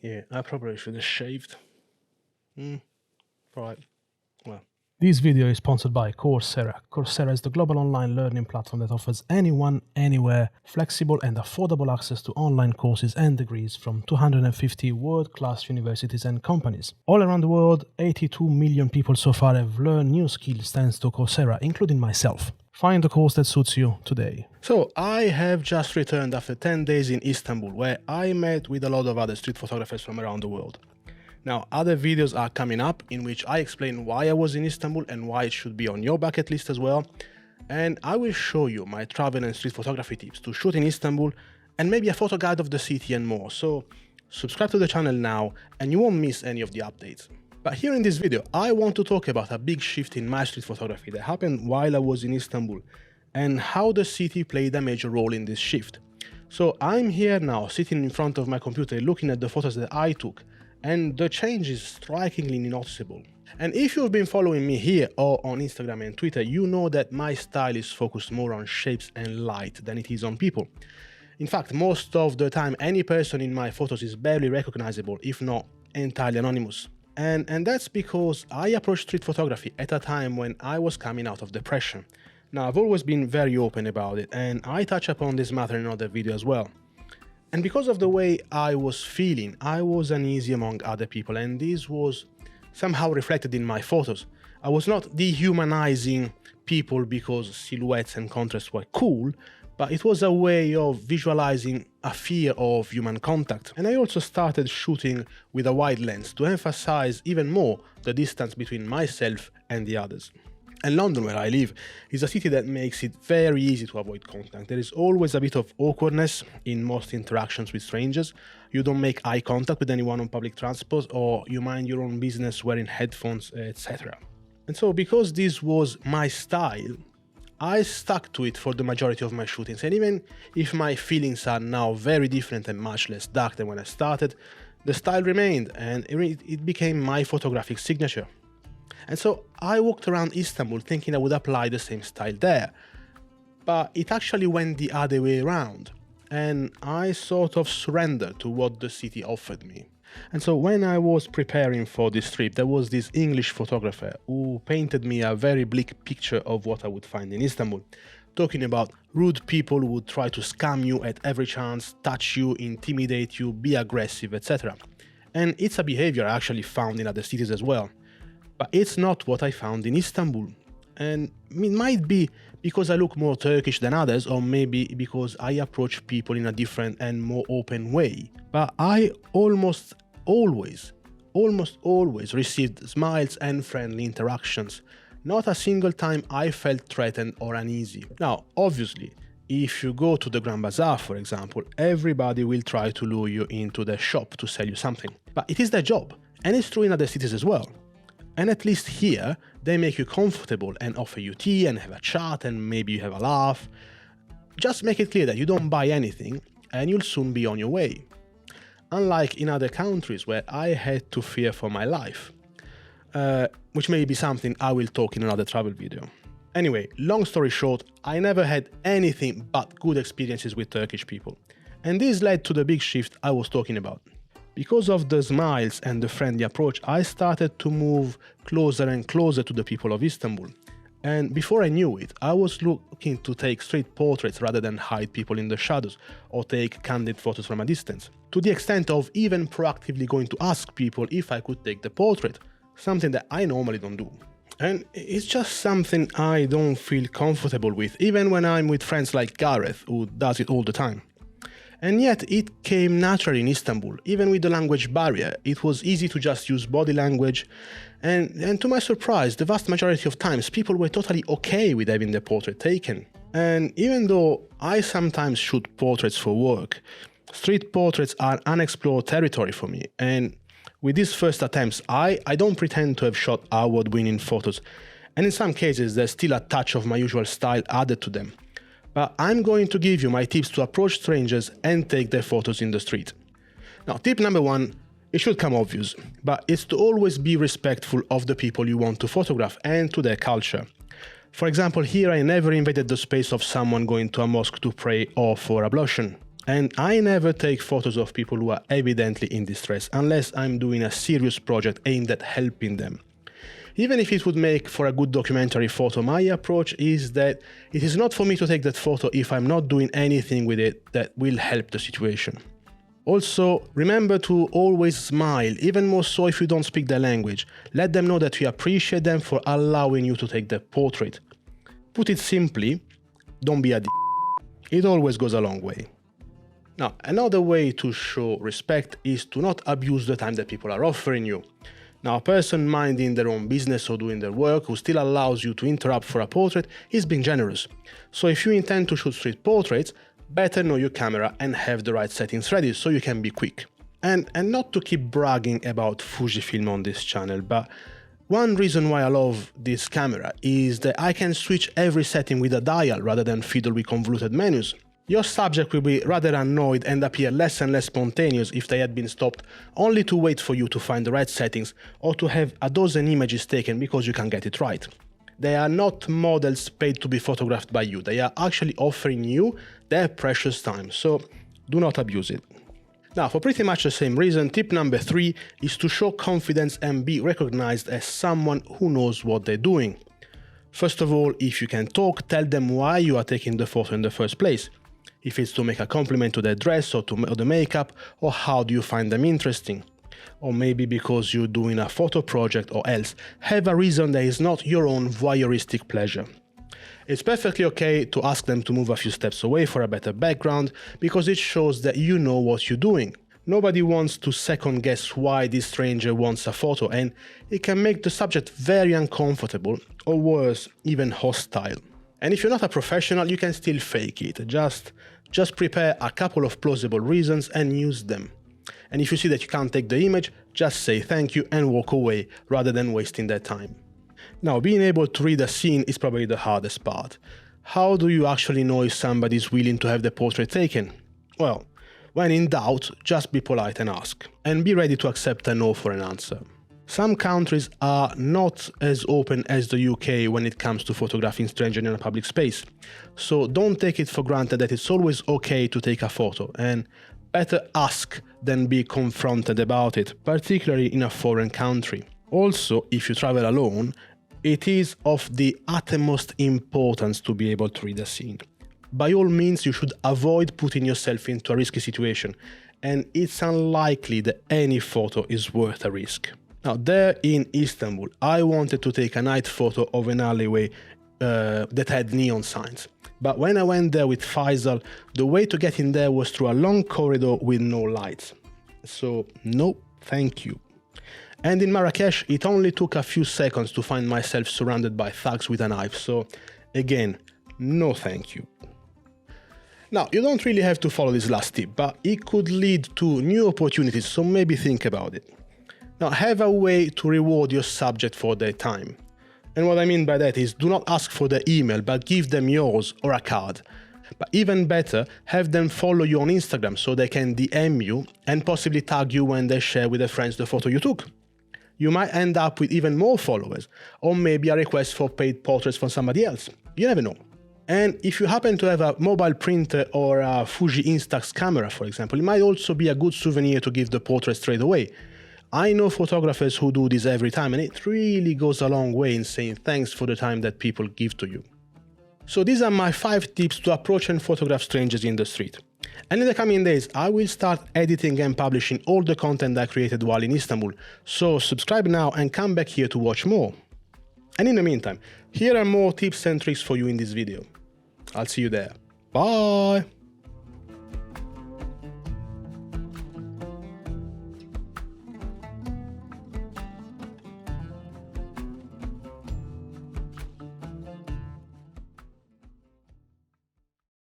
Yeah, I probably should have shaved. Right. Well, This video is sponsored by Coursera. Coursera is the global online learning platform that offers anyone, anywhere, flexible and affordable access to online courses and degrees from 250 world-class universities and companies. All around the world, 82 million people so far have learned new skills thanks to Coursera, including myself. Find the course that suits you today. so I have just returned after 10 days in Istanbul, where I met with a lot of other street photographers from around the world. Now, other videos are coming up in which I explain why I was in Istanbul and why it should be on your bucket list as well. And I will show you my travel and street photography tips to shoot in Istanbul and maybe a photo guide of the city and more. So subscribe to the channel now and you won't miss any of the updates. But here in this video, I want to talk about a big shift in my street photography that happened while I was in Istanbul and how the city played a major role in this shift. So I'm here now sitting in front of my computer looking at the photos that I took, and the change is strikingly noticeable. And if you've been following me here or on Instagram and Twitter, you know that my style is focused more on shapes and light than it is on people. In fact, most of the time, any person in my photos is barely recognizable, if not entirely anonymous. And that's because I approached street photography at a time when I was coming out of depression. Now, I've always been very open about it, and I touch upon this matter in another video as well. And because of the way I was feeling, I was uneasy among other people, and this was somehow reflected in my photos. I was not dehumanizing people because silhouettes and contrasts were cool, but it was a way of visualizing a fear of human contact. And I also started shooting with a wide lens to emphasize even more the distance between myself and the others. And London, where I live, is a city that makes it very easy to avoid contact. There is always a bit of awkwardness in most interactions with strangers. You don't make eye contact with anyone on public transport, or you mind your own business wearing headphones, etc. And so because this was my style, I stuck to it for the majority of my shootings. And even if my feelings are now very different and much less dark than when I started, the style remained and it became my photographic signature. And so I walked around Istanbul thinking I would apply the same style there, but it actually went the other way around, and I sort of surrendered to what the city offered me. And so when I was preparing for this trip, there was this English photographer who painted me a very bleak picture of what I would find in Istanbul, talking about rude people who would try to scam you at every chance, touch you, intimidate you, be aggressive, etc. And it's a behavior I actually found in other cities as well. But it's not what I found in Istanbul. And it might be because I look more Turkish than others, or maybe because I approach people in a different and more open way. But I almost always received smiles and friendly interactions. Not a single time I felt threatened or uneasy. Now, obviously, if you go to the Grand Bazaar, for example, everybody will try to lure you into their shop to sell you something. But it is their job, and it's true in other cities as well. And at least here, they make you comfortable and offer you tea and have a chat and maybe you have a laugh. Just make it clear that you don't buy anything and you'll soon be on your way. Unlike in other countries where I had to fear for my life, which may be something I will talk in another travel video. Anyway, long story short, I never had anything but good experiences with Turkish people. And this led to the big shift I was talking about. Because of the smiles and the friendly approach, I started to move closer and closer to the people of Istanbul. And before I knew it, I was looking to take street portraits rather than hide people in the shadows or take candid photos from a distance. To the extent of even proactively going to ask people if I could take the portrait, something that I normally don't do. And it's just something I don't feel comfortable with, even when I'm with friends like Gareth, who does it all the time. And yet it came naturally in Istanbul. Even with the language barrier, it was easy to just use body language. And to my surprise, the vast majority of times, people were totally okay with having their portrait taken. And even though I sometimes shoot portraits for work, street portraits are unexplored territory for me. And with these first attempts, I don't pretend to have shot award-winning photos. And in some cases, there's still a touch of my usual style added to them. But I'm going to give you my tips to approach strangers and take their photos in the street. Now, tip number one, it should come obvious, but it's to always be respectful of the people you want to photograph and to their culture. For example, here I never invaded the space of someone going to a mosque to pray or for ablution. And I never take photos of people who are evidently in distress unless I'm doing a serious project aimed at helping them. Even if it would make for a good documentary photo, my approach is that it is not for me to take that photo if I'm not doing anything with it that will help the situation. Also, remember to always smile, even more so if you don't speak their language. Let them know that you appreciate them for allowing you to take their portrait. Put it simply, don't be a d***. It always goes a long way. Now, another way to show respect is to not abuse the time that people are offering you. Now, a person minding their own business or doing their work who still allows you to interrupt for a portrait is being generous. So if you intend to shoot street portraits, better know your camera and have the right settings ready so you can be quick. And not to keep bragging about Fujifilm on this channel, but one reason why I love this camera is that I can switch every setting with a dial rather than fiddle with convoluted menus. Your subject will be rather annoyed and appear less and less spontaneous if they had been stopped only to wait for you to find the right settings or to have a dozen images taken because you can't get it right. They are not models paid to be photographed by you, they are actually offering you their precious time, so do not abuse it. Now, for pretty much the same reason, tip number 3 is to show confidence and be recognized as someone who knows what they're doing. First of all, if you can talk, tell them why you are taking the photo in the first place. If it's to make a compliment to their dress or to the makeup, or how do you find them interesting. Or maybe because you're doing a photo project or else, have a reason that is not your own voyeuristic pleasure. It's perfectly okay to ask them to move a few steps away for a better background, because it shows that you know what you're doing. Nobody wants to second guess why this stranger wants a photo, and it can make the subject very uncomfortable, or worse, even hostile. And if you're not a professional, you can still fake it. Just prepare a couple of plausible reasons and use them. And if you see that you can't take the image, just say thank you and walk away rather than wasting their time. Now, being able to read a scene is probably the hardest part. How do you actually know if somebody is willing to have the portrait taken? Well, when in doubt, just be polite and ask. And be ready to accept a no for an answer. Some countries are not as open as the UK when it comes to photographing strangers in a public space. So don't take it for granted that it's always okay to take a photo, and better ask than be confronted about it, particularly in a foreign country. Also, if you travel alone, it is of the utmost importance to be able to read a scene. By all means, you should avoid putting yourself into a risky situation, and it's unlikely that any photo is worth a risk. Now, there in Istanbul, I wanted to take a night photo of an alleyway that had neon signs. But when I went there with Faisal, the way to get in there was through a long corridor with no lights. So, no, thank you. And in Marrakesh, it only took a few seconds to find myself surrounded by thugs with a knife. So, again, no thank you. Now, you don't really have to follow this last tip, but it could lead to new opportunities, so maybe think about it. Now, have a way to reward your subject for their time. And what I mean by that is, do not ask for their email, but give them yours or a card. But even better, have them follow you on Instagram so they can DM you and possibly tag you when they share with their friends the photo you took. You might end up with even more followers, or maybe a request for paid portraits from somebody else. You never know. And if you happen to have a mobile printer or a Fuji Instax camera, for example, it might also be a good souvenir to give the portrait straight away. I know photographers who do this every time, and it really goes a long way in saying thanks for the time that people give to you. So these are my 5 tips to approach and photograph strangers in the street. And in the coming days, I will start editing and publishing all the content I created while in Istanbul, so subscribe now and come back here to watch more. And in the meantime, here are more tips and tricks for you in this video. I'll see you there. Bye!